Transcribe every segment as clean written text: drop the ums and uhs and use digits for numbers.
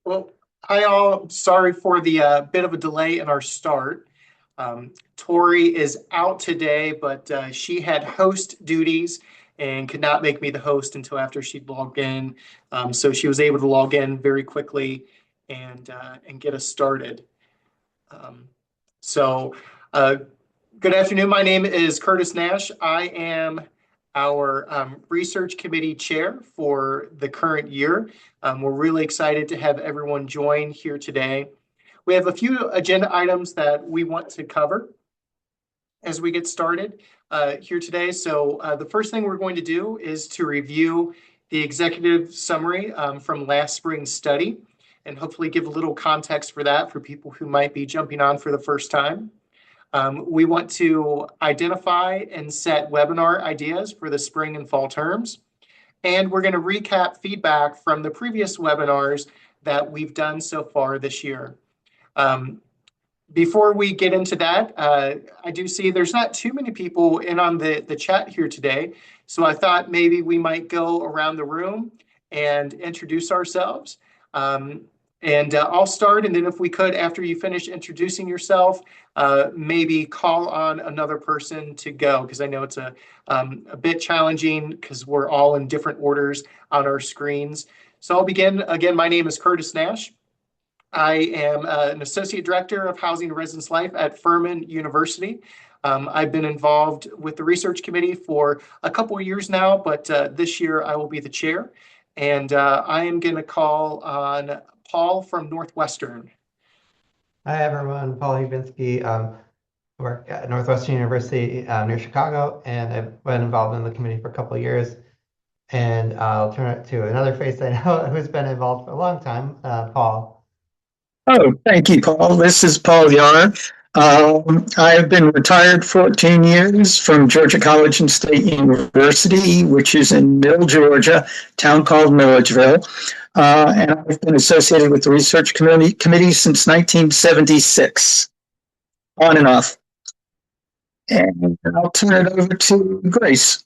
Well, hi all. Sorry for the bit of a delay in our start. Tori is out today, but she had host duties and could not make me the host until after she'd logged in. So she was able to log in very quickly and get us started. Um, so, uh, Good afternoon. My name is Curtis Nash. I am our research committee chair for the current year. We're really excited to have everyone join here today. We have a few agenda items that we want to cover as we get started here today. So the first thing we're going to do is to review the executive summary from last spring's study and hopefully give a little context for that for people who might be jumping on for the first time. We want to identify and set webinar ideas for the spring and fall terms. And we're going to recap feedback from the previous webinars that we've done so far this year. Before we get into that, I do see there's not too many people in on the chat here today. So I thought maybe we might go around the room and introduce ourselves. I'll start, and then if we could, after you finish introducing yourself, maybe call on another person to go, because I know it's a bit challenging because we're all in different orders on our screens. So I'll begin. Again, my name is Curtis Nash. I am an associate director of housing and residence life at Furman University. I've been involved with the research committee for a couple of years now, but this year I will be the chair. And I am going to call on Paul from Northwestern. Hi, everyone. Paul Hubinski. Work at Northwestern University near Chicago, and I've been involved in the committee for a couple of years. And I'll turn it to another face I know who's been involved for a long time, Paul. Oh, thank you, Paul. This is Paul Yar. I've been retired 14 years from Georgia College and State University, which is in Mill, Georgia, a town called Milledgeville. And I've been associated with the research committee since 1976, on and off. And I'll turn it over to Grace.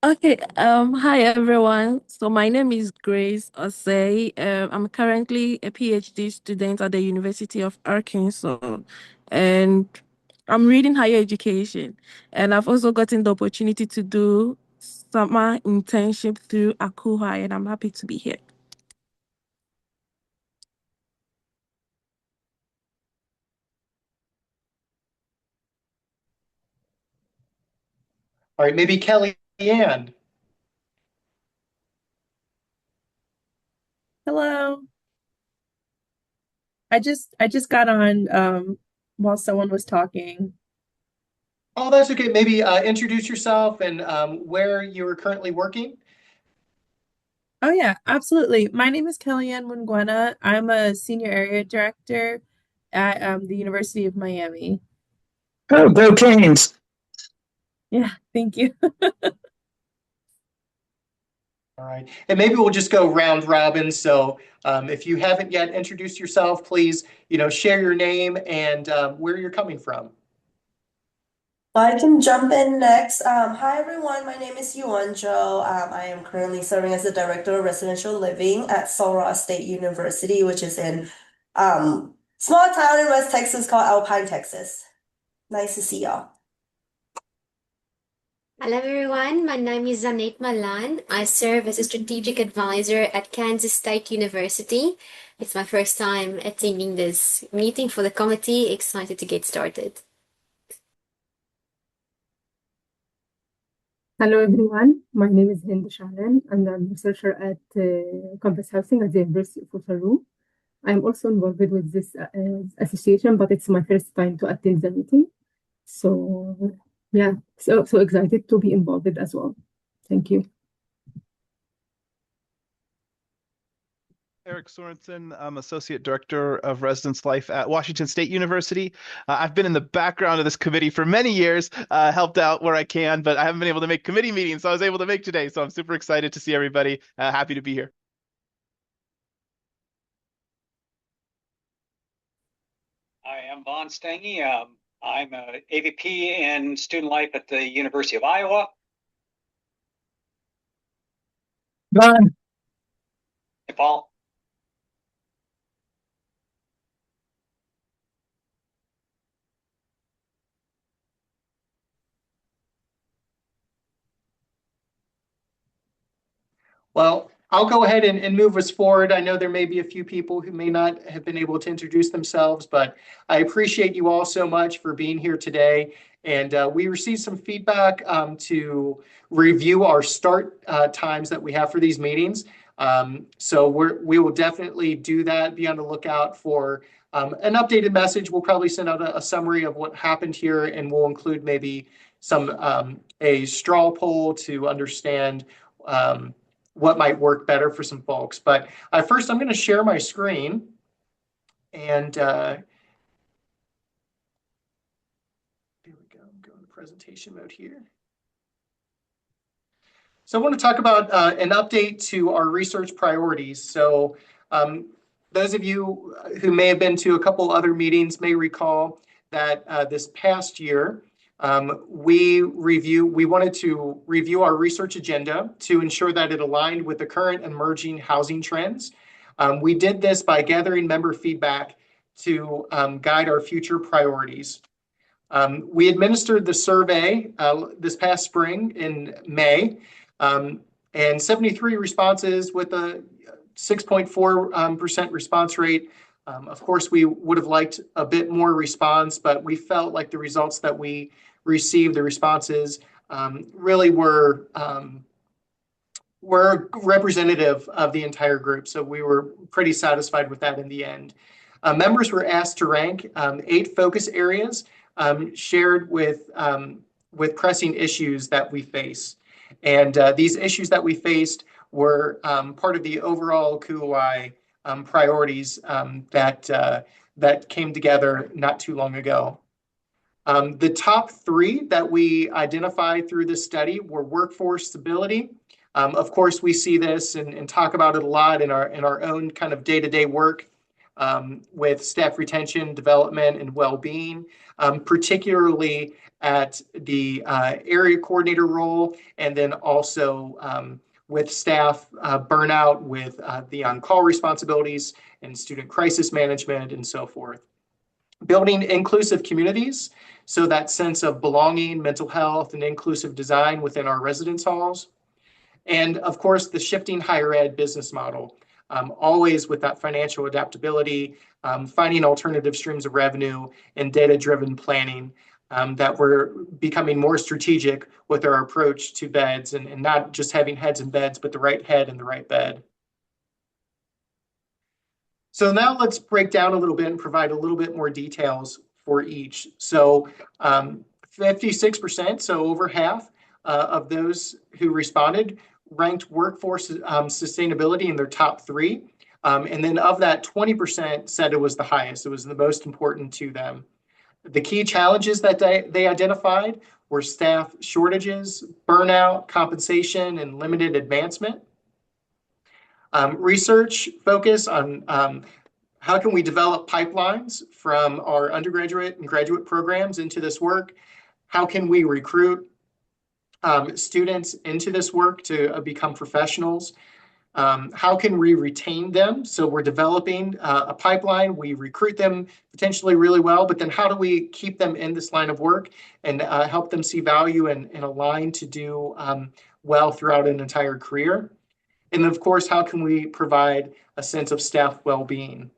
Okay, hi everyone. So my name is Grace Osei. I'm currently a PhD student at the University of Arkansas, and I'm reading higher education. And I've also gotten the opportunity to do summer internship through ACUHO-I, and I'm happy to be here. All right, maybe Kelly Ann. Hello. I just got on while someone was talking. Oh, that's okay. Maybe introduce yourself and where you're currently working. Oh yeah, absolutely. My name is Kellyanne Mungwana. I'm a senior area director at the University of Miami. Oh, go Canes. Yeah, thank you. All right, and maybe we'll just go round robin. So if you haven't yet introduced yourself, please, share your name and where you're coming from. I can jump in next. Hi everyone, my name is Yuanzhou. I am currently serving as the Director of Residential Living at Sul Ross State University, which is in small town in West Texas called Alpine, Texas. Nice to see y'all. Hello everyone, my name is Zanet Malan. I serve as a strategic advisor at Kansas State University. It's my first time attending this meeting for the committee. Excited to get started. Hello everyone, my name is Hind Shahlan and I'm a researcher at Compass Housing at the University of Waterloo. I'm also involved with this association, but it's my first time to attend the meeting. So yeah, so excited to be involved as well. Thank you. Eric Sorensen. I'm Associate Director of Residence Life at Washington State University. I've been in the background of this committee for many years, helped out where I can, but I haven't been able to make committee meetings, so I was able to make today. So I'm super excited to see everybody. Happy to be here. I am Vaughn Stange. I'm an AVP in student life at the University of Iowa. Vaughn. Paul. Well, I'll go ahead and move us forward. I know there may be a few people who may not have been able to introduce themselves, but I appreciate you all so much for being here today. And we received some feedback to review our start times that we have for these meetings. So we will definitely do that. Be on the lookout for an updated message. We'll probably send out a summary of what happened here, and we'll include maybe a straw poll to understand what might work better for some folks. But first, I'm going to share my screen. And there we go. I'm going to presentation mode here. So I want to talk about an update to our research priorities. So those of you who may have been to a couple other meetings may recall that this past year, we wanted to review our research agenda to ensure that it aligned with the current emerging housing trends. We did this by gathering member feedback to guide our future priorities. We administered the survey this past spring in May, and 73 responses with a 6.4% response rate. Of course, we would have liked a bit more response, but we felt like the results that we received, the responses, really were representative of the entire group. So we were pretty satisfied with that in the end. Members were asked to rank 8 focus areas shared with pressing issues that we face. And these issues that we faced were part of the overall ACUHO-I priorities that came together not too long ago. The top 3 that we identified through this study were workforce stability. Of course, we see this and talk about it a lot in our own kind of day-to-day work with staff retention, development, and well-being, particularly at the area coordinator role, and then also with staff burnout with the on-call responsibilities and student crisis management and so forth. Building inclusive communities, so that sense of belonging, mental health, and inclusive design within our residence halls. And of course, the shifting higher ed business model, always with that financial adaptability, finding alternative streams of revenue, and data-driven planning, that we're becoming more strategic with our approach to beds and not just having heads in beds, but the right head in the right bed. So now let's break down a little bit and provide a little bit more details for each. So 56%, so over half of those who responded ranked workforce sustainability in their top 3. And then of that, 20% said it was the highest. It was the most important to them. The key challenges that they identified were staff shortages, burnout, compensation, and limited advancement. Research focus on how can we develop pipelines from our undergraduate and graduate programs into this work? How can we recruit students into this work to become professionals? How can we retain them? So we're developing a pipeline. We recruit them potentially really well, but then how do we keep them in this line of work and help them see value and align to do well throughout an entire career? And then, of course, how can we provide a sense of staff well-being?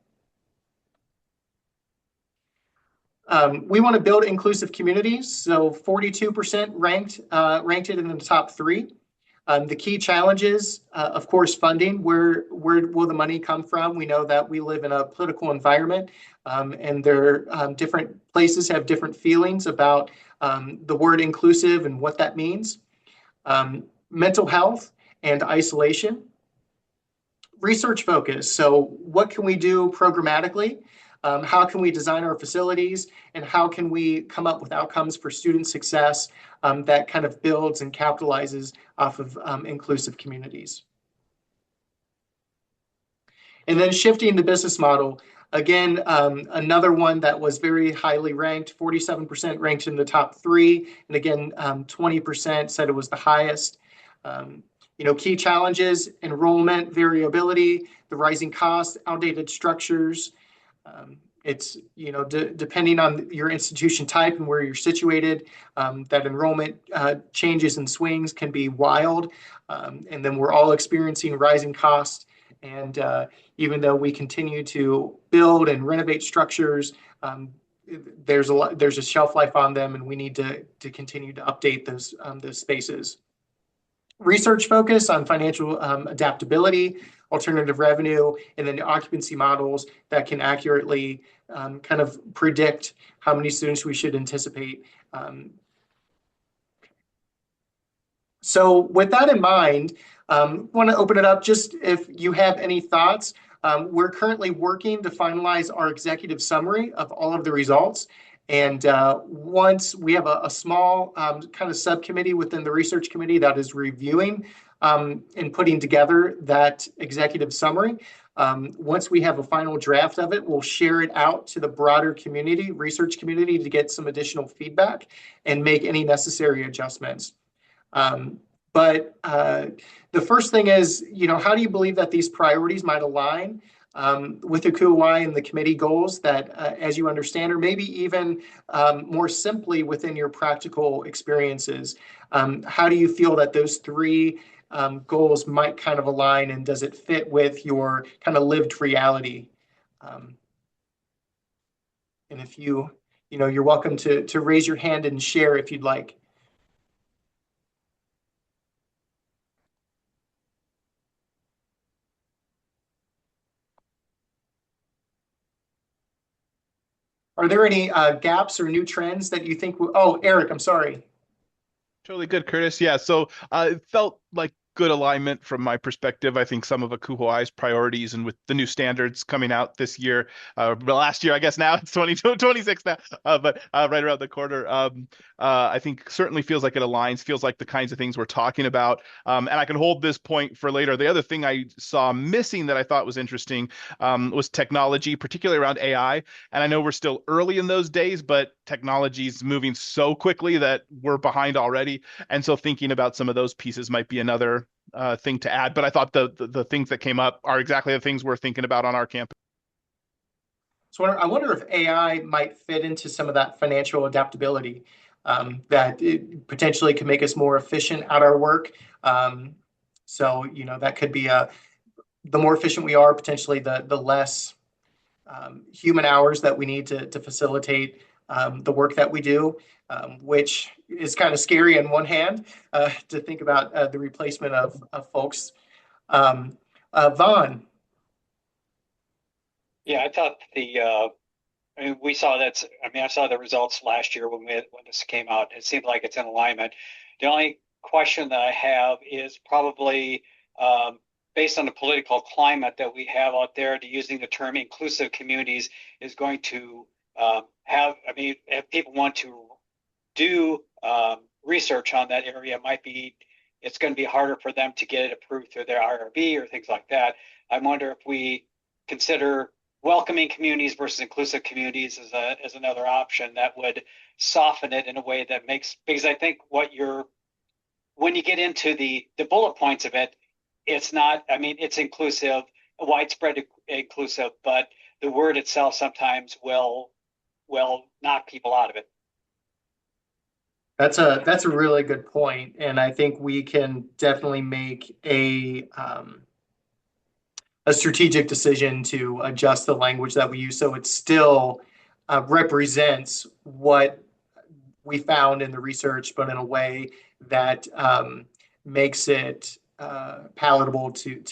We want to build inclusive communities. So 42% ranked it in the top 3. The key challenges, of course, funding. Where will the money come from? We know that we live in a political environment, and different places have different feelings about the word inclusive and what that means. Mental health and isolation. Research focus. So what can we do programmatically? How can we design our facilities, and how can we come up with outcomes for student success that kind of builds and capitalizes off of inclusive communities? And then shifting the business model. Again, another one that was very highly ranked, 47% ranked in the top 3. And again, 20% said it was the highest. Key challenges: enrollment variability, the rising costs, outdated structures. It's, depending on your institution type and where you're situated, that enrollment changes and swings can be wild. And then we're all experiencing rising costs. And even though we continue to build and renovate structures, there's a shelf life on them, and we need to continue to update those spaces. Research focus on financial adaptability, alternative revenue, and then occupancy models that can accurately kind of predict how many students we should anticipate. So with that in mind, want to open it up just if you have any thoughts. We're currently working to finalize our executive summary of all of the results. And once we have a small kind of subcommittee within the research committee that is reviewing and putting together that executive summary. Once we have a final draft of it, we'll share it out to the broader community, research community, to get some additional feedback and make any necessary adjustments. But the first thing is, how do you believe that these priorities might align with ACUHO-I and the committee goals that, as you understand, or maybe even more simply within your practical experiences? How do you feel that those three goals might kind of align, and does it fit with your kind of lived reality? And if you're welcome to raise your hand and share if you'd like. Are there any gaps or new trends that you think? Oh, Eric, I'm sorry. Totally good, Curtis. Yeah, so it felt like good alignment from my perspective. I think some of ACUHO-I's priorities, and with the new standards coming out this year, last year, I guess now it's 2026 now, but right around the corner, I think certainly feels like it aligns, feels like the kinds of things we're talking about. And I can hold this point for later. The other thing I saw missing that I thought was interesting was technology, particularly around AI. And I know we're still early in those days, but technology is moving so quickly that we're behind already. And so thinking about some of those pieces might be another thing to add. But I thought the things that came up are exactly the things we're thinking about on our campus. So I wonder if AI might fit into some of that financial adaptability, that it potentially can make us more efficient at our work. So, that could be the more efficient we are, potentially the less human hours that we need to facilitate the work that we do, which is kind of scary on one hand to think about the replacement of folks. Vaughn. Yeah, I thought we saw that. I saw the results last year when this came out. It seemed like it's in alignment. The only question that I have is probably based on the political climate that we have out there, to using the term inclusive communities is going to if people want to do research on that area, it's going to be harder for them to get it approved through their IRB or things like that. I wonder if we consider welcoming communities versus inclusive communities as another option that would soften it in a way that because I think when you get into the bullet points of it, it's not, it's inclusive, widespread inclusive, but the word itself sometimes will knock people out of it. That's a really good point, and I think we can definitely make a strategic decision to adjust the language that we use so it still represents what we found in the research, but in a way that makes it palatable to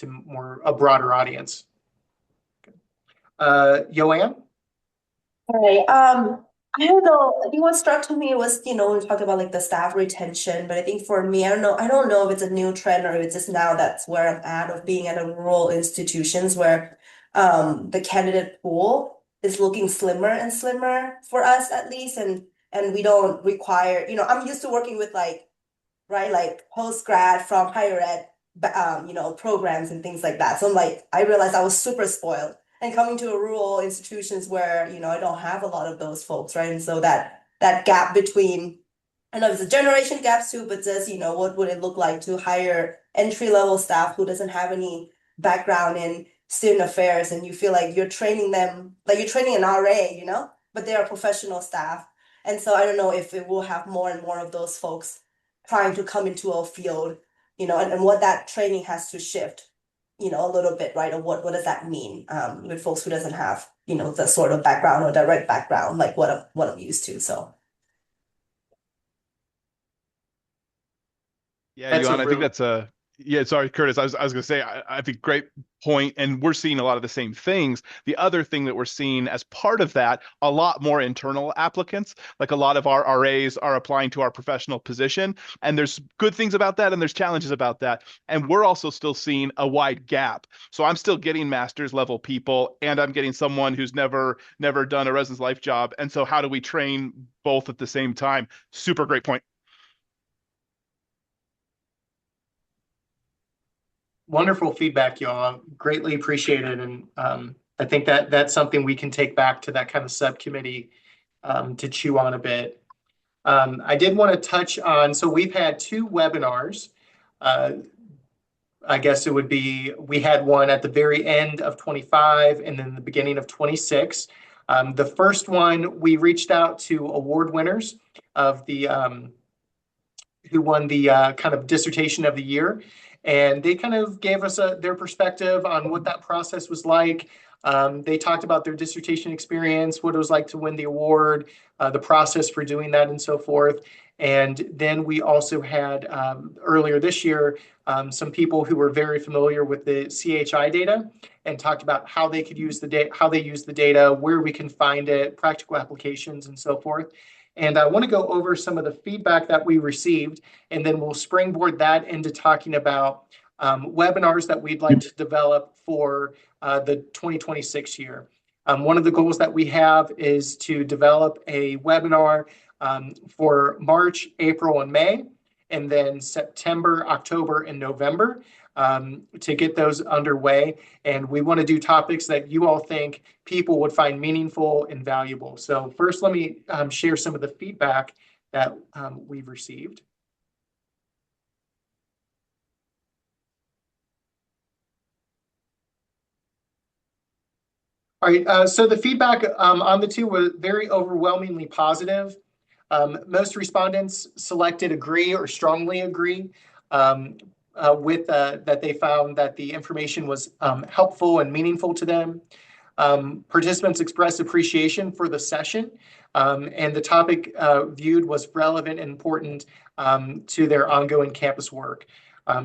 a broader audience. Joanne? Hi. I don't know. I think what struck me was, we talked about like the staff retention, but I think for me, I don't know if it's a new trend or if it's just now that's where I'm at, of being at a rural institutions where the candidate pool is looking slimmer and slimmer for us at least, and we don't require, I'm used to working with like post-grad from higher ed programs and things like that. So I realized I was super spoiled. And coming to a rural institutions where, I don't have a lot of those folks, right? And so that gap between I know it's a generation gap too, but just, what would it look like to hire entry-level staff who doesn't have any background in student affairs, and you feel like you're training them, like you're training an RA, but they are professional staff. And so I don't know if it will have more and more of those folks trying to come into a field, and what that training has to shift, a little bit, right? Or what does that mean with folks who doesn't have, the sort of background or direct background like what I'm used to. So Yeah, That's a Johan, I think real that's a yeah, sorry, Curtis. I was gonna say I think great point, and we're seeing a lot of the same things. The other thing that we're seeing as part of that, a lot more internal applicants, like a lot of our RAs are applying to our professional position, and there's good things about that, and there's challenges about that. And we're also still seeing a wide gap. So I'm still getting master's level people, and I'm getting someone who's never done a residence life job. And so how do we train both at the same time? Super great point. wonderful feedback, y'all. Greatly appreciated. And I think that that's something we can take back to that kind of subcommittee to chew on a bit. I did want to touch on, so we've had two webinars. I guess it would be, we had one at the very end of 25 and then the beginning of 26. The first one, we reached out to award winners of the who won the kind of dissertation of the year. And they kind of gave us their perspective on what that process was like. They talked about their dissertation experience, what it was like to win the award, the process for doing that, and so forth. And then we also had earlier this year some people who were very familiar with the CHI data and talked about how they could use the data, how they use the data, where we can find it, practical applications, and so forth. And I want to go over some of the feedback that we received, and then we'll springboard that into talking about webinars that we'd like to develop for the 2026 year. One of the goals that we have is to develop a webinar for March, April, and May, and then September, October, and November to get those underway. And we want to do topics that you all think people would find meaningful and valuable. So first, let me share some of the feedback that we've received. All right, so the feedback on the two was very overwhelmingly positive. Most respondents selected agree or strongly agree with that they found that the information was helpful and meaningful to them. Participants expressed appreciation for the session, and the topic viewed was relevant and important to their ongoing campus work.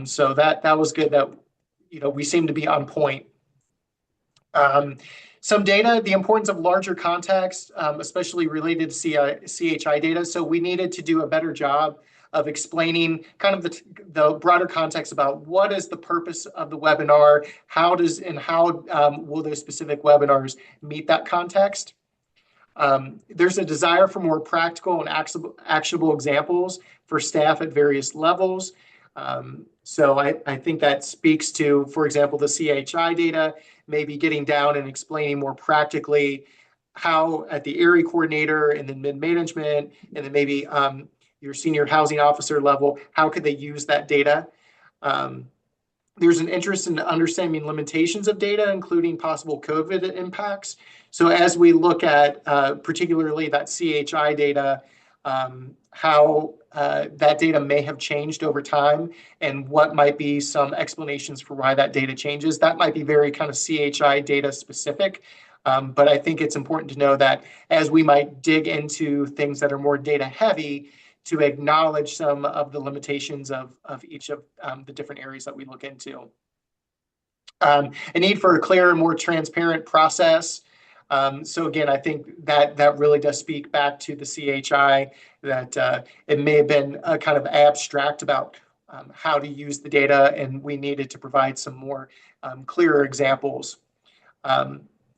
So that was good that we seem to be on point. Some data, the importance of larger context, especially related to CHI data. So we needed to do a better job of explaining kind of the broader context about what is the purpose of the webinar, how will those specific webinars meet that context. There's a desire for more practical and actionable examples for staff at various levels. So I think that speaks to, for example, the CHI data, maybe getting down and explaining more practically how at the area coordinator and then mid-management and then maybe your senior housing officer level, how could they use that data? There's an interest in understanding limitations of data, including possible COVID impacts. So as we look at particularly that CHI data, how that data may have changed over time and what might be some explanations for why that data changes. That might be very kind of CHI data specific, but I think it's important to know that as we might dig into things that are more data heavy, to acknowledge some of the limitations of each of the different areas that we look into. A need for a clearer and more transparent process. So again, I think that really does speak back to the CHI, that it may have been kind of abstract about how to use the data, and we needed to provide some more clearer examples.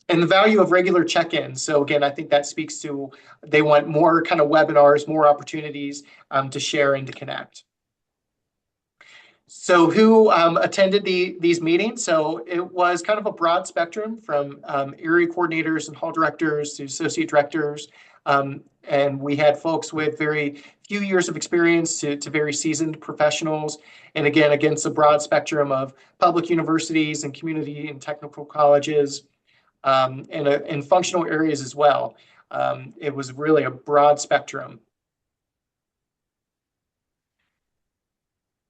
And the value of regular check-ins. So again, I think that speaks to, they want more kind of webinars, more opportunities to share and to connect. So who attended these meetings? So it was kind of a broad spectrum from area coordinators and hall directors to associate directors. And we had folks with very few years of experience to very seasoned professionals. And again, against a broad spectrum of public universities and community and technical colleges and functional areas as well. It was really a broad spectrum.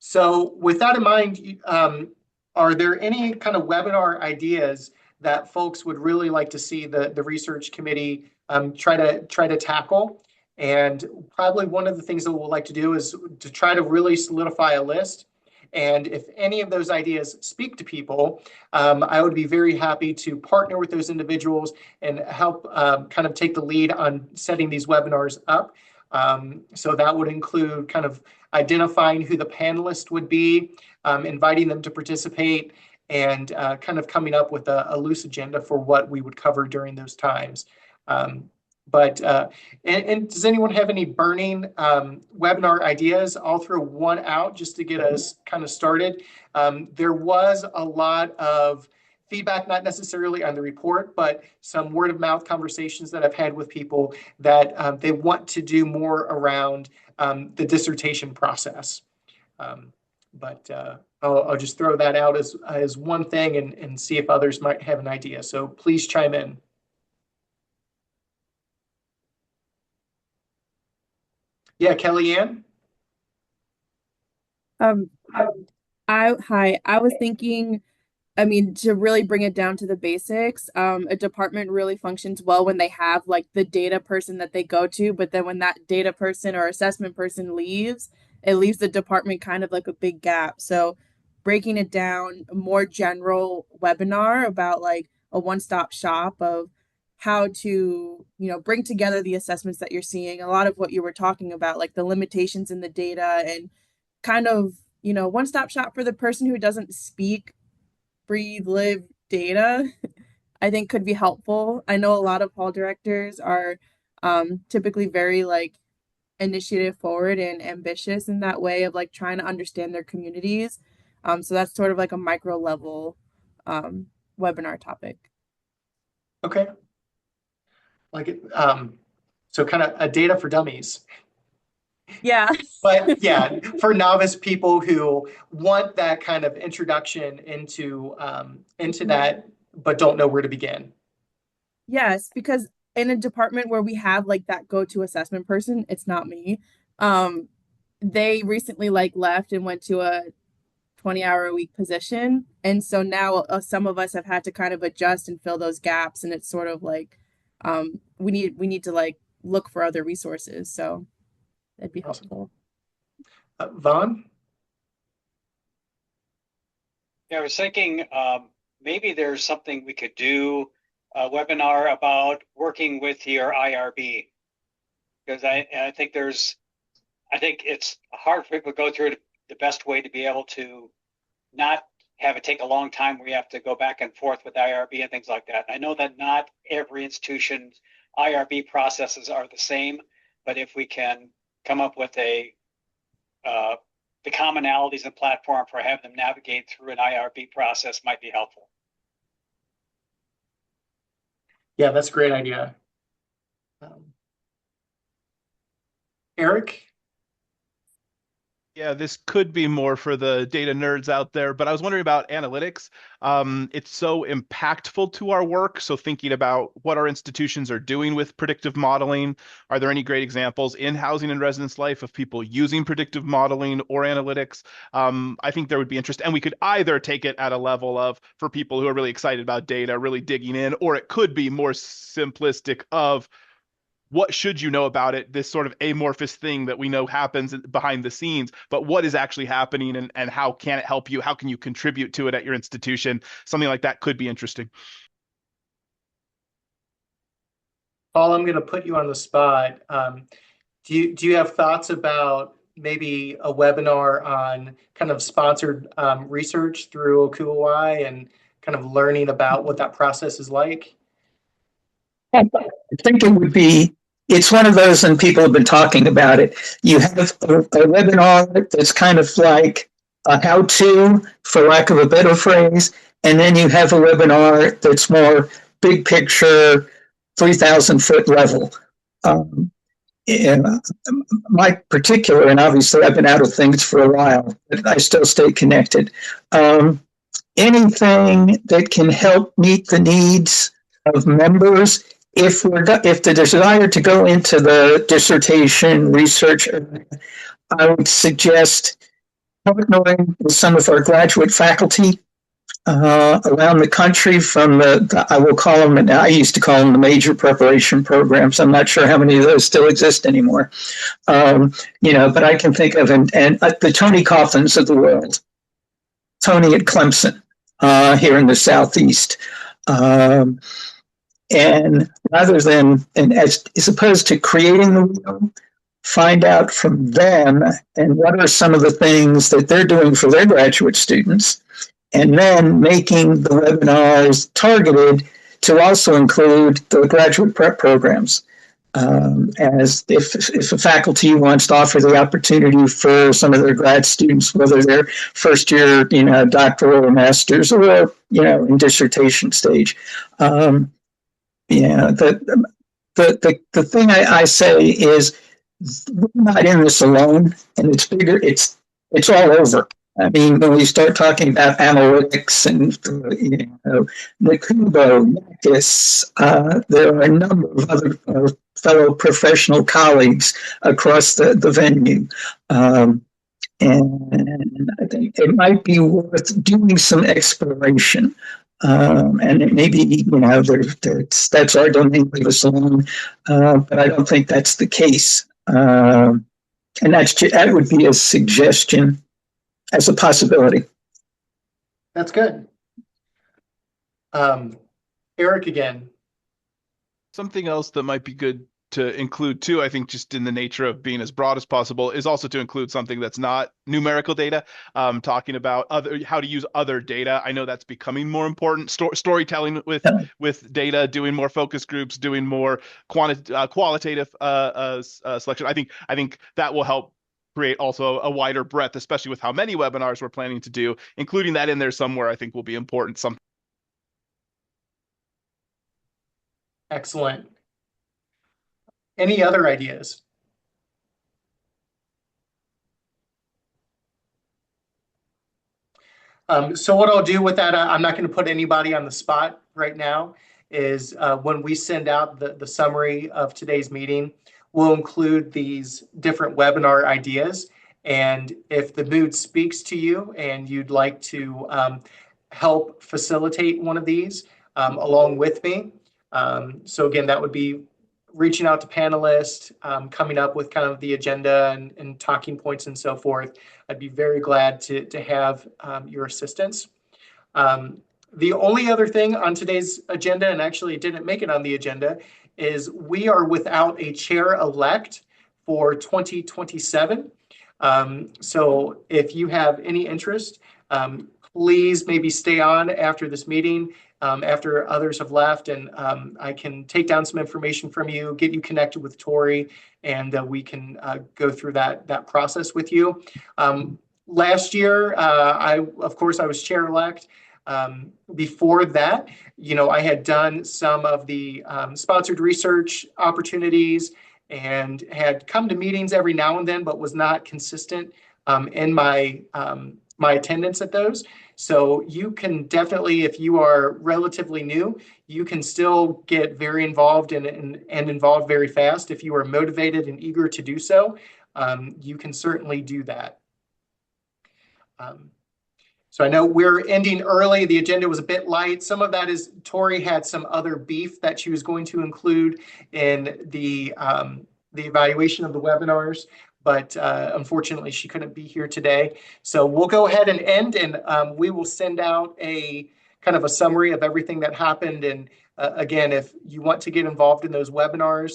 So with that in mind, are there any kind of webinar ideas that folks would really like to see the research committee try to tackle? And probably one of the things that we'll like to do is to try to really solidify a list. And if any of those ideas speak to people, I would be very happy to partner with those individuals and help kind of take the lead on setting these webinars up. So that would include kind of identifying who the panelist would be, inviting them to participate, and kind of coming up with a loose agenda for what we would cover during those times. But does anyone have any burning webinar ideas? I'll throw one out just to get us kind of started. There was a lot of feedback, not necessarily on the report, but some word of mouth conversations that I've had with people that they want to do more around the dissertation process. But I'll just throw that out as one thing and see if others might have an idea. So please chime in. Yeah, Kellyanne? I was thinking, I mean, to really bring it down to the basics, a department really functions well when they have like the data person that they go to, but then when that data person or assessment person leaves, it leaves the department kind of like a big gap. So breaking it down, a more general webinar about like a one-stop shop of how to, bring together the assessments that you're seeing, a lot of what you were talking about, like the limitations in the data and kind of, one-stop shop for the person who doesn't speak, breathe, live data, I think could be helpful. I know a lot of hall directors are typically very like initiative forward and ambitious in that way of like trying to understand their communities. So that's sort of like a micro level webinar topic. Okay. Like it, so kind of a data for dummies. Yeah. But yeah, for novice people who want that kind of introduction into that, but don't know where to begin. Yes, because in a department where we have like that go-to assessment person, it's not me. They recently like left and went to a 20-hour-a-week position, and so now some of us have had to kind of adjust and fill those gaps, and it's sort of like we need to like look for other resources. So that'd be helpful. Vaughn? Yeah, I was thinking maybe there's something we could do a webinar about working with your IRB, because I think it's hard for people to go through the best way to be able to not have it take a long time where you have to go back and forth with IRB and things like that. I know that not every institution's IRB processes are the same, but if we can come up with the commonalities and platform for having them navigate through an IRB process might be helpful. Yeah, that's a great idea. Eric? Yeah, this could be more for the data nerds out there, but I was wondering about analytics. It's so impactful to our work. So thinking about what our institutions are doing with predictive modeling, are there any great examples in housing and residence life of people using predictive modeling or analytics? I think there would be interest, and we could either take it at a level of for people who are really excited about data, really digging in, or it could be more simplistic of what should you know about it, this sort of amorphous thing that we know happens behind the scenes, but what is actually happening and how can it help you? How can you contribute to it at your institution? Something like that could be interesting. Paul, I'm going to put you on the spot. Do you have thoughts about maybe a webinar on kind of sponsored research through ACUHO-I and kind of learning about what that process is like? I think it would be, it's one of those, and people have been talking about it. You have a webinar that's kind of like a how-to, for lack of a better phrase, and then you have a webinar that's more big picture, 3,000-foot level. In my particular, and obviously I've been out of things for a while, but I still stay connected. Anything that can help meet the needs of members, if the desire to go into the dissertation research area, I would suggest partnering with some of our graduate faculty around the country from I will call them, and I used to call them the major preparation programs. I'm not sure how many of those still exist anymore. But I can think of, and the Tony Coffins of the world, Tony at Clemson here in the Southeast. And rather than, and as opposed to creating the wheel, find out from them and what are some of the things that they're doing for their graduate students, and then making the webinars targeted to also include the graduate prep programs. As if a faculty wants to offer the opportunity for some of their grad students, whether they're first year, doctoral or master's, or in dissertation stage. The thing I say is, we're not in this alone, and it's bigger. It's all over. I mean, when we start talking about analytics and Nakubo, Nakis, there are a number of other fellow professional colleagues across the venue. And I think it might be worth doing some exploration. And it may be, that's our domain, leave us alone. But I don't think that's the case. And that would be a suggestion as a possibility. That's good. Eric again. Something else that might be good to include too, I think, just in the nature of being as broad as possible, is also to include something that's not numerical data, talking about how to use other data. I know that's becoming more important. Storytelling with data, doing more focus groups, doing more qualitative selection. I think that will help create also a wider breadth, especially with how many webinars we're planning to do. Including that in there somewhere, I think, will be important. Excellent. Any other ideas? So what I'll do with that, I'm not going to put anybody on the spot right now, is when we send out the summary of today's meeting, we'll include these different webinar ideas. And if the mood speaks to you and you'd like to help facilitate one of these along with me, so again, that would be reaching out to panelists, coming up with kind of the agenda and talking points and so forth. I'd be very glad to have your assistance. The only other thing on today's agenda, and actually it didn't make it on the agenda, is we are without a chair-elect for 2027. So if you have any interest, please maybe stay on after this meeting, after others have left, and I can take down some information from you, get you connected with Tori, and we can go through that process with you. Last year, of course, I was chair-elect. Before that, I had done some of the sponsored research opportunities and had come to meetings every now and then, but was not consistent in my attendance at those. So you can definitely, if you are relatively new, you can still get very involved and involved very fast. If you are motivated and eager to do so, you can certainly do that. So I know we're ending early. The agenda was a bit light. Some of that is Tori had some other beef that she was going to include in the evaluation of the webinars, but unfortunately she couldn't be here today. So we'll go ahead and end, and we will send out a kind of a summary of everything that happened. And again, if you want to get involved in those webinars,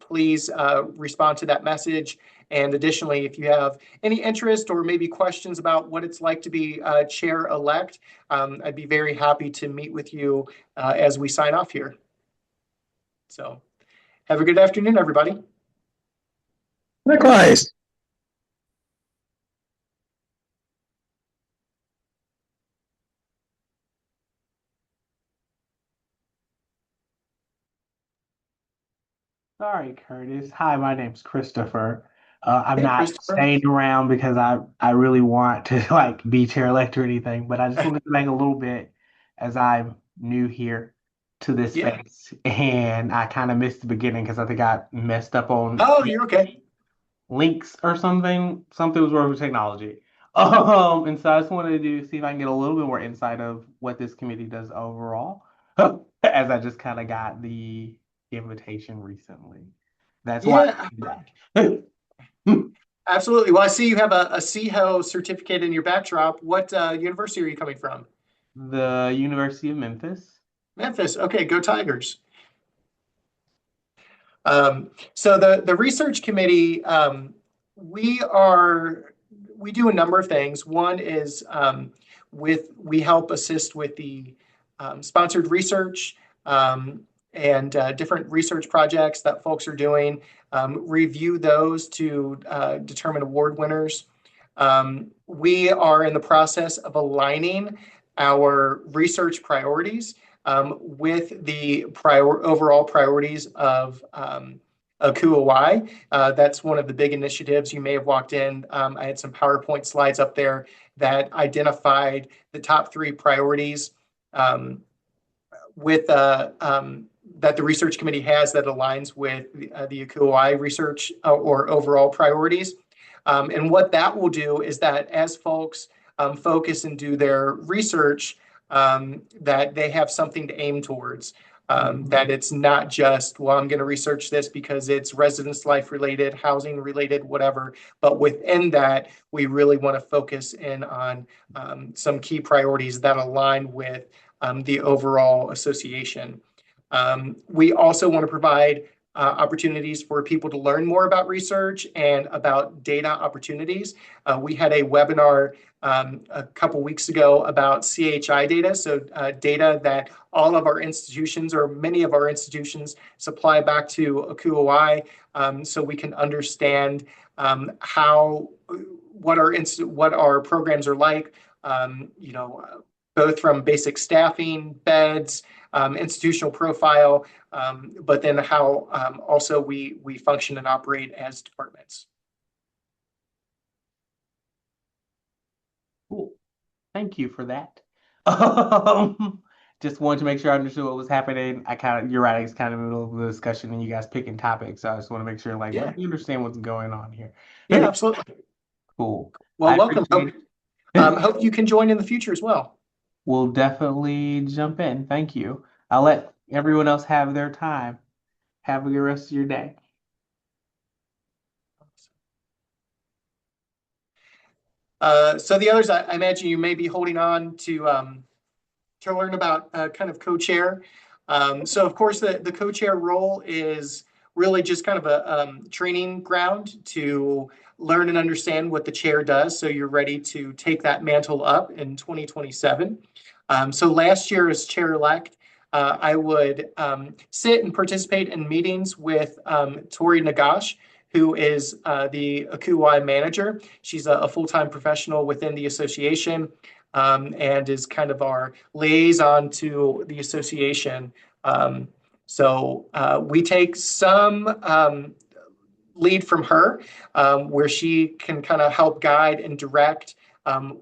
please respond to that message. And additionally, if you have any interest or maybe questions about what it's like to be chair-elect, I'd be very happy to meet with you as we sign off here. So have a good afternoon, everybody. Likewise. Sorry, Curtis. Hi, my name's Christopher. I'm Hey, not Christopher. staying around because I really want to like be chair elect or anything, but I just wanted to make a little bit as I'm new here to this Yeah. space, and I kind of missed the beginning because I think I messed up on Oh, you're okay. links or something. Something was wrong with technology. And so I just wanted to see if I can get a little bit more insight of what this committee does overall, as I just kind of got the invitation recently. That's why Yeah, I'm back. absolutely. Well, I see you have a CHO certificate in your backdrop. What university are you coming from? The University of Memphis. Memphis. Okay, go Tigers. So the research committee, we are we do a number of things. One is we help assist with the sponsored research and different research projects that folks are doing. Review those to determine award winners. We are in the process of aligning our research priorities with the overall priorities of ACUHO-I. That's one of the big initiatives. You may have walked in. I had some PowerPoint slides up there that identified the top 3 priorities with that the research committee has that aligns with the ACUHO-I research or overall priorities. And what that will do is that as folks focus and do their research, that they have something to aim towards. That it's not just, well, I'm going to research this because it's residence life related, housing related, whatever. But within that, we really want to focus in on some key priorities that align with the overall association. We also want to provide opportunities for people to learn more about research and about data opportunities. We had a webinar a couple weeks ago about CHI data, so data that all of our institutions or many of our institutions supply back to ACUHO-I, so we can understand what our programs are like, both from basic staffing, beds, institutional profile, but then how also we function and operate as departments. Cool. Thank you for that. Just wanted to make sure I understood what was happening. You're right, it's kind of in the middle of the discussion and you guys picking topics. So I just want to make sure, like, Yeah, let me understand what's going on here. yeah, absolutely. Cool. Well, I welcome. appreciate Hope you can join in the future as well. We'll definitely jump in. Thank you. I'll let everyone else have their time. Have a good rest of your day. So the others, I imagine you may be holding on to learn about kind of co-chair. So of course, the co-chair role is really just kind of a training ground to learn and understand what the chair does. So you're ready to take that mantle up in 2027. So last year as chair-elect, I would sit and participate in meetings with Tori Nagash, who is the ACUHO-I manager. She's a full-time professional within the association and is kind of our liaison to the association. So we take some lead from her where she can kind of help guide and direct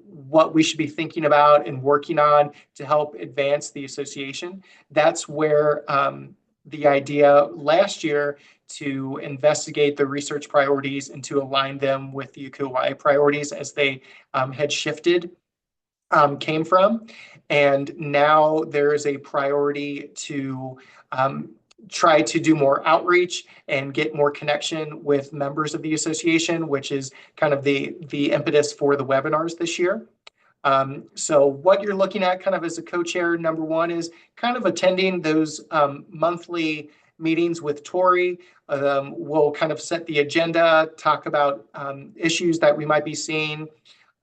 what we should be thinking about and working on to help advance the association. That's where the idea last year to investigate the research priorities and to align them with the ACUHO-I priorities as they had shifted came from. And now there is a priority to try to do more outreach and get more connection with members of the association, which is kind of the impetus for the webinars this year. So what you're looking at kind of as a co-chair, number one, is kind of attending those monthly meetings with Tori. We'll kind of set the agenda, talk about issues that we might be seeing,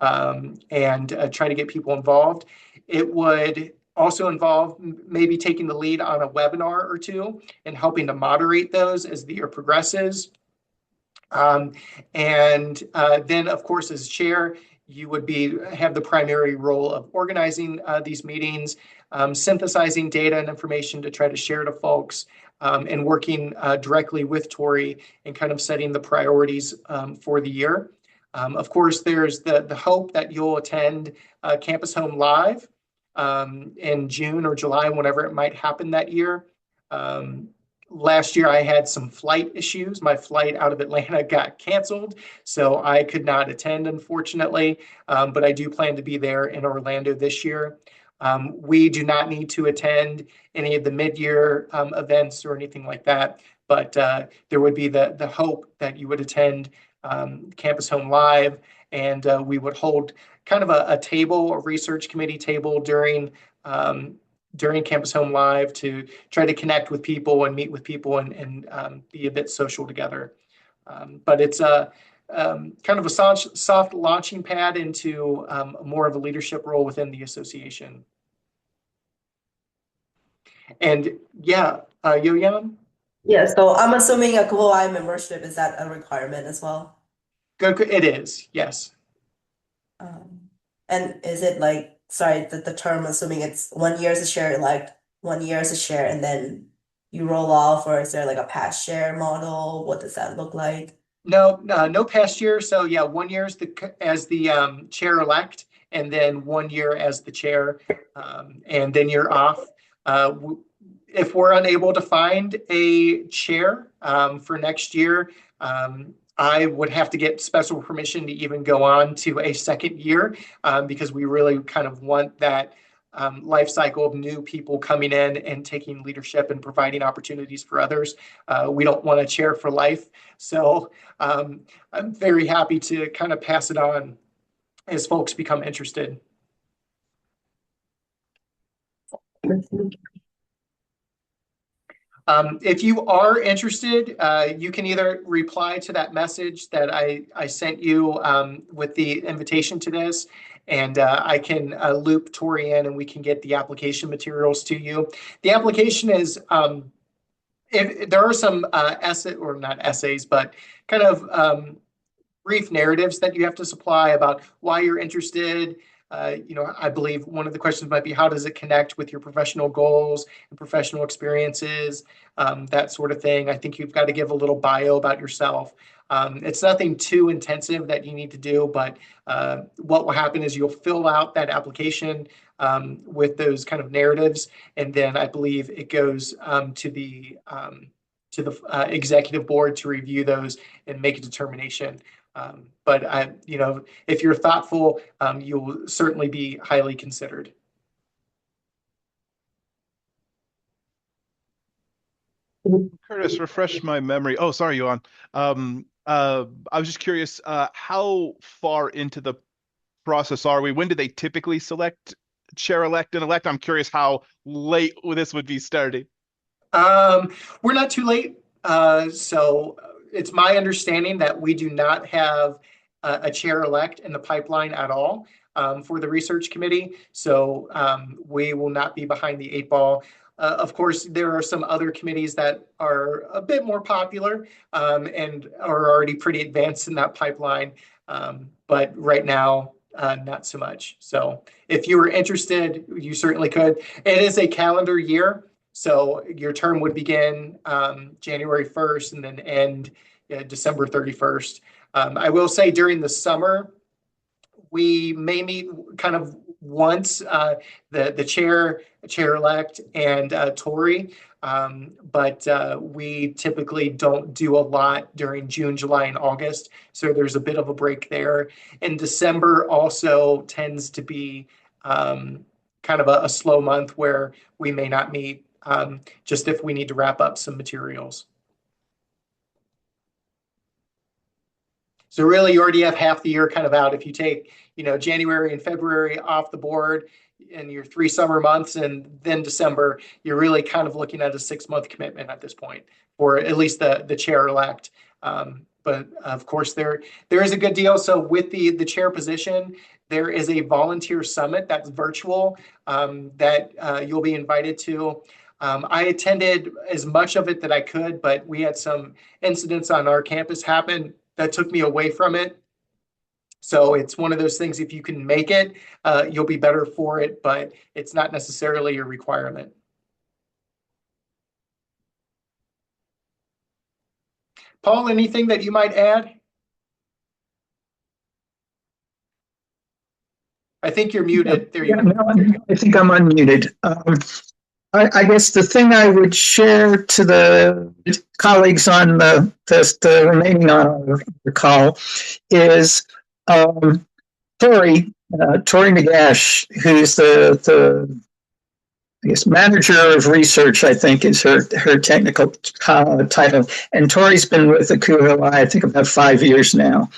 and try to get people involved. It would also involve maybe taking the lead on a webinar or two and helping to moderate those as the year progresses. And then, of course, as chair, you would have the primary role of organizing these meetings, synthesizing data and information to try to share to folks, and working directly with Tori and kind of setting the priorities for the year. Of course, there's the hope that you'll attend Campus Home Live in June or July, whenever it might happen that year. Last year, I had some flight issues. My flight out of Atlanta got canceled, so I could not attend, unfortunately. But I do plan to be there in Orlando this year. We do not need to attend any of the mid-year events or anything like that, but there would be the hope that you would attend Campus Home Live, and we would hold kind of a table, a research committee table during Campus Home Live to try to connect with people and meet with people and be a bit social together. But it's kind of a soft launching pad into more of a leadership role within the association. And yeah, Yo-Yan? Yeah, so I'm assuming ACUHO-I membership, is that a requirement as well? Good, it is, yes. And is it like, sorry, the term, assuming it's 1 year as a share, like 1 year as a share, and then you roll off, or is there like a past share model? What does that look like? No, no past year. So yeah, 1 year as the chair-elect, and then 1 year as the chair, and then you're off. If we're unable to find a chair for next year, I would have to get special permission to even go on to a second year because we really kind of want that life cycle of new people coming in and taking leadership and providing opportunities for others. We don't want a chair for life. So I'm very happy to kind of pass it on as folks become interested. If you are interested, you can either reply to that message that I sent you with the invitation to this, and I can loop Tori in and we can get the application materials to you. The application is, there are some or not essays, but kind of brief narratives that you have to supply about why you're interested. I believe one of the questions might be, how does it connect with your professional goals and professional experiences, that sort of thing. I think you've got to give a little bio about yourself. It's nothing too intensive that you need to do, but what will happen is you'll fill out that application with those kind of narratives, and then I believe it goes to the executive board to review those and make a determination. But if you're thoughtful, you'll certainly be highly considered. Curtis, refresh my memory. Oh, sorry, Yuan. I was just curious, how far into the process are we? When do they typically select chair-elect and elect? I'm curious how late this would be starting. We're not too late. So it's my understanding that we do not have a chair-elect in the pipeline at all for the research committee. So we will not be behind the 8 ball. Of course, there are some other committees that are a bit more popular and are already pretty advanced in that pipeline. But right now, not so much. So if you were interested, you certainly could. It is a calendar year. So your term would begin January 1st and then end December 31st. I will say during the summer, we may meet kind of once, the chair-elect and Tori, but we typically don't do a lot during June, July, and August. So there's a bit of a break there. And December also tends to be kind of a slow month where we may not meet just if we need to wrap up some materials. So really, you already have half the year kind of out. If you take, January and February off the board and your 3 summer months and then December, you're really kind of looking at a 6-month commitment at this point, or at least the chair-elect. But of course, there is a good deal. So with the chair position, there is a volunteer summit that's virtual that you'll be invited to. I attended as much of it that I could, but we had some incidents on our campus happen that took me away from it. So it's one of those things, if you can make it, you'll be better for it, but it's not necessarily a requirement. Paul, anything that you might add? I think you're muted. There you go. No, I think I'm unmuted. I guess the thing I would share to the colleagues on the remaining on our call is Tori Nagash, who's the I guess manager of research, I think is her technical title. And Tori's been with ACUHO-I, I think about 5 years now.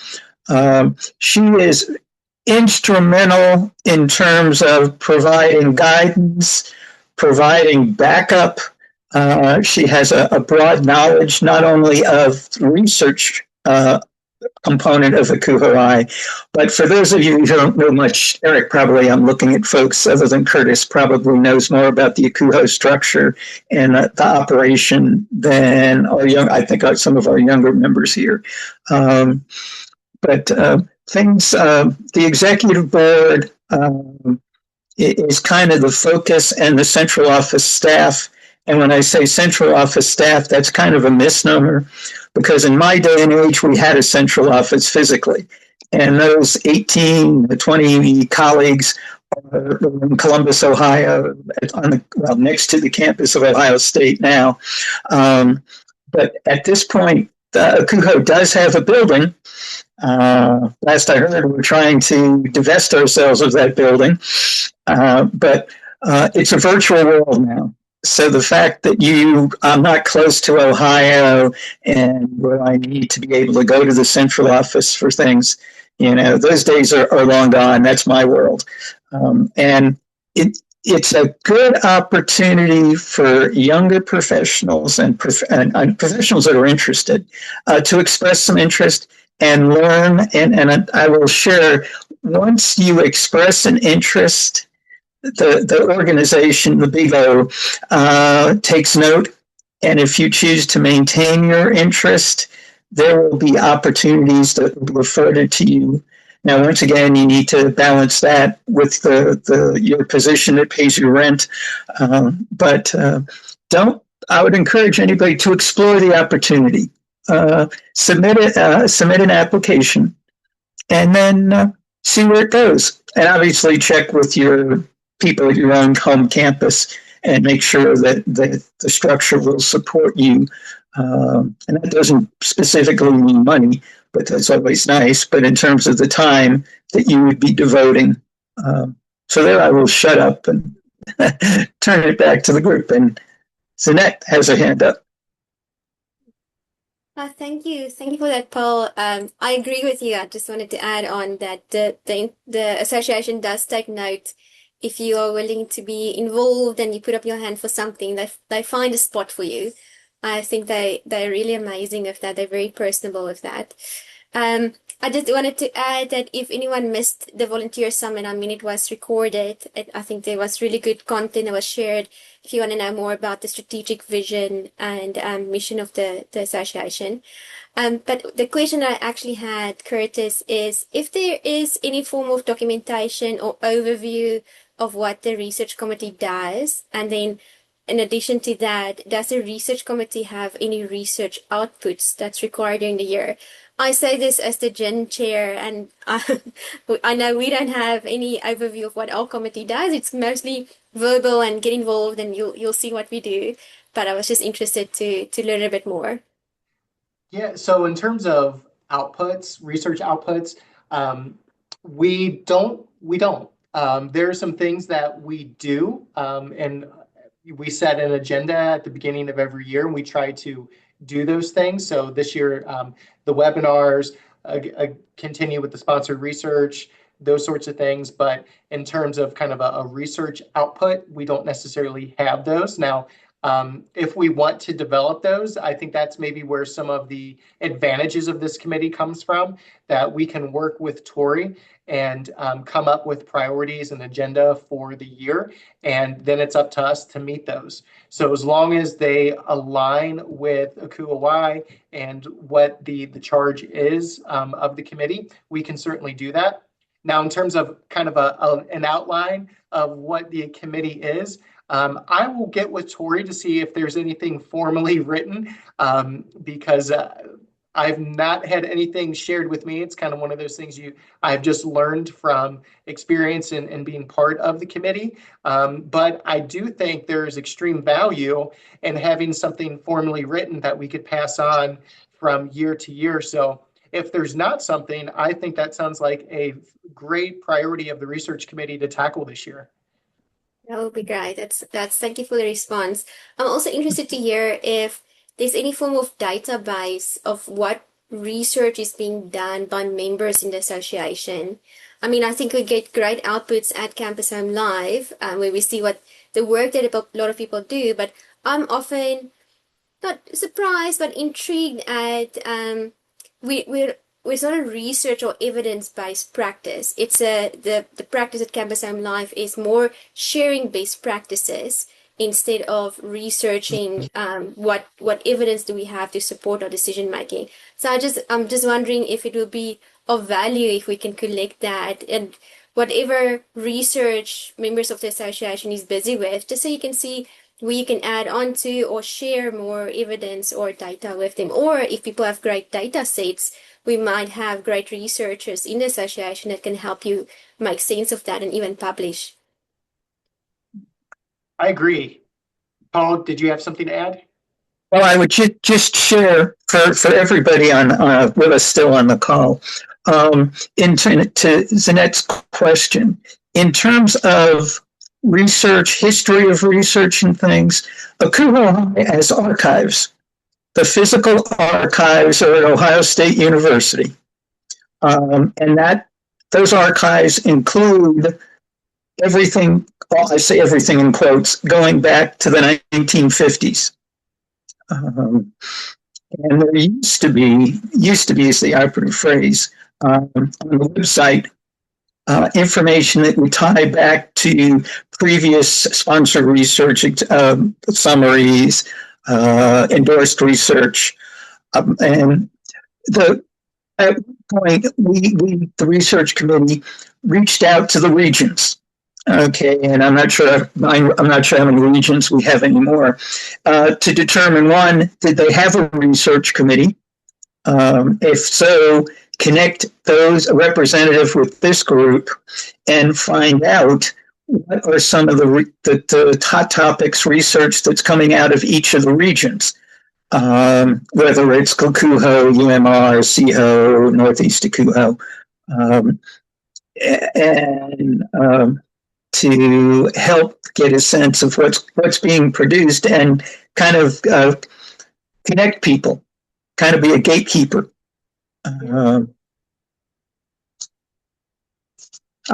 She is instrumental in terms of providing guidance, providing backup. She has a broad knowledge not only of research component of ACUHO-I, but for those of you who don't know much, Eric probably, I'm looking at folks other than Curtis, probably knows more about the ACUHO structure and the operation than I think some of our younger members here. But the executive board is kind of the focus, and the central office staff. And when I say central office staff, that's kind of a misnomer, because in my day and age, we had a central office physically. And those 18 to 20 colleagues are in Columbus, Ohio, next to the campus of Ohio State now. But at this point, ACUHO does have a building. Last I heard, we're trying to divest ourselves of that building, but it's a virtual world now. So the fact that I'm not close to Ohio and where I need to be able to go to the central office for things, those days are long gone. That's my world. And it's a good opportunity for younger professionals and professionals that are interested to express some interest and learn. And I will share, once you express an interest, the organization, the Big O, takes note. And if you choose to maintain your interest, there will be opportunities that will be afforded to you. Now, once again, you need to balance that with your position that pays your rent. But I would encourage anybody to explore the opportunity. Submit an application, and then see where it goes. And obviously check with your people at your own home campus and make sure that the structure will support you. And that doesn't specifically mean money, but that's always nice. But in terms of the time that you would be devoting. So there I will shut up and turn it back to the group. And Zanette has her hand up. Thank you for that, Paul. I agree with you. I just wanted to add on that the association does take note. If you are willing to be involved and you put up your hand for something, they find a spot for you. I think they're really amazing with that. They're very personable with that. I just wanted to add that if anyone missed the volunteer summit, it was recorded. I think there was really good content that was shared. If you want to know more about the strategic vision and mission of the association. But the question I actually had, Curtis, is if there is any form of documentation or overview of what the research committee does, and then in addition to that, does the research committee have any research outputs that's required during the year? I say this as the Gen chair, and I know we don't have any overview of what our committee does. It's mostly verbal and get involved, and you'll see what we do. But I was just interested to learn a bit more. Yeah, so in terms of outputs, research outputs, we don't. There are some things that we do, and we set an agenda at the beginning of every year, and we try to do those things. So this year, the webinars continue with the sponsored research, those sorts of things. But in terms of kind of a research output, we don't necessarily have those. Now, if we want to develop those, I think that's maybe where some of the advantages of this committee comes from, that we can work with Tori and come up with priorities and agenda for the year. And then it's up to us to meet those. So as long as they align with ACUHO-I and what the charge is of the committee, we can certainly do that. Now, in terms of kind of an outline of what the committee is, I will get with Tori to see if there's anything formally written, because I've not had anything shared with me. It's kind of one of those things I've just learned from experience and being part of the committee. But I do think there's extreme value in having something formally written that we could pass on from year to year. So if there's not something, I think that sounds like a great priority of the research committee to tackle this year. That would be great. That's thank you for the response. I'm also interested to hear if there's any form of database of what research is being done by members in the association. I mean, I think we get great outputs at Campus Home Live, where we see what the work that a lot of people do, but I'm often not surprised, but intrigued at we're sort of research or evidence-based practice. It's the practice at Campus Home Life is more sharing best practices instead of researching what evidence do we have to support our decision making. So I'm just wondering if it will be of value if we can collect that and whatever research members of the association is busy with, just so you can see where you can add on to or share more evidence or data with them. Or if people have great data sets, we might have great researchers in the association that can help you make sense of that and even publish. I agree. Paul, did you have something to add? Well, I would just share for everybody on with us still on the call. To Zanette's question, in terms of research, history of research and things, ACUHO-I has archives. The physical archives are at Ohio State University. And those archives include everything, well, I say everything in quotes, going back to the 1950s. And there used to be is the operative phrase, on the website, information that would tie back to previous sponsored research summaries, endorsed research, and at one point the research committee reached out to the regions. Okay, and I'm not sure how many regions we have anymore, to determine, one, did they have a research committee? If so, connect a representative with this group and find out what are some of the hot topics research that's coming out of each of the regions, whether it's ACUHO, UMR, CHO, Northeast ACUHO, and to help get a sense of what's being produced and kind of connect people, kind of be a gatekeeper. I'll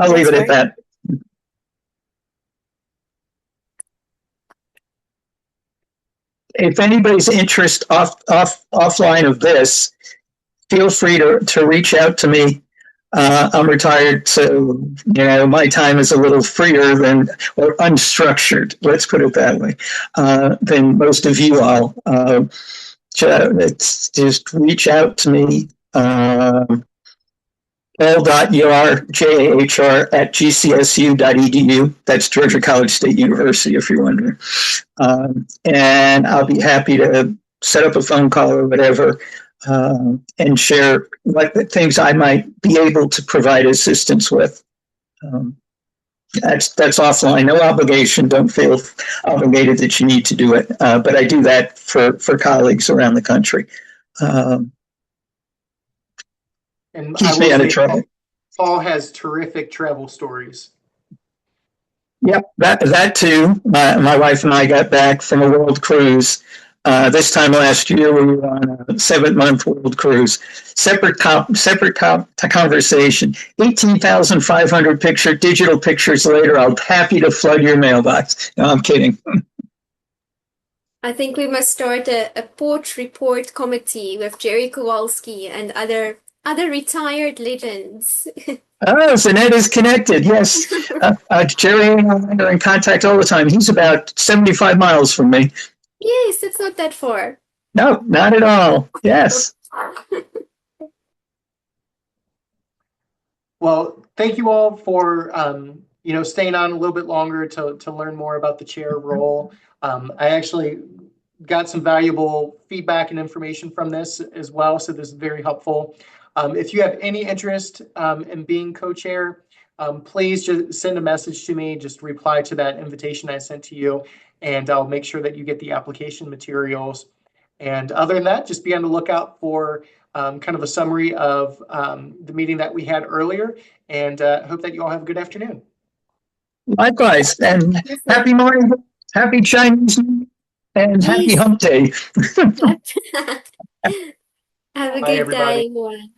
leave it at that. If anybody's interest offline of this, feel free to reach out to me. I'm retired, so my time is a little freer or unstructured. Let's put it that way, than most of you all. It's just reach out to me. L.Jahr@gcsu.edu. That's Georgia College State University, if you're wondering. And I'll be happy to set up a phone call or whatever, and share what things I might be able to provide assistance with. That's offline, no obligation. Don't feel obligated that you need to do it. But I do that for colleagues around the country. And keeps me out of trouble. Paul has terrific travel stories. Yep, that too. My wife and I got back from a world cruise. This time last year, we were on a 7-month world cruise. Separate conversation. 18,500 digital pictures later. I'll be happy to flood your mailbox. No, I'm kidding. I think we must start a port report committee with Jerry Kowalski and other retired legends. Oh, Zanette is connected. Yes, Jerry and I are in contact all the time. He's about 75 miles from me. Yes, it's not that far. No, not at all. Yes. Well, thank you all for staying on a little bit longer to learn more about the chair role. I actually got some valuable feedback and information from this as well. So this is very helpful. If you have any interest in being co-chair, please just send a message to me. Just reply to that invitation I sent to you, and I'll make sure that you get the application materials. And other than that, just be on the lookout for kind of a summary of the meeting that we had earlier, and hope that you all have a good afternoon. Likewise, and happy morning, happy Chinese, and happy Yes. hump day. Have a Bye, good day, everybody. everyone.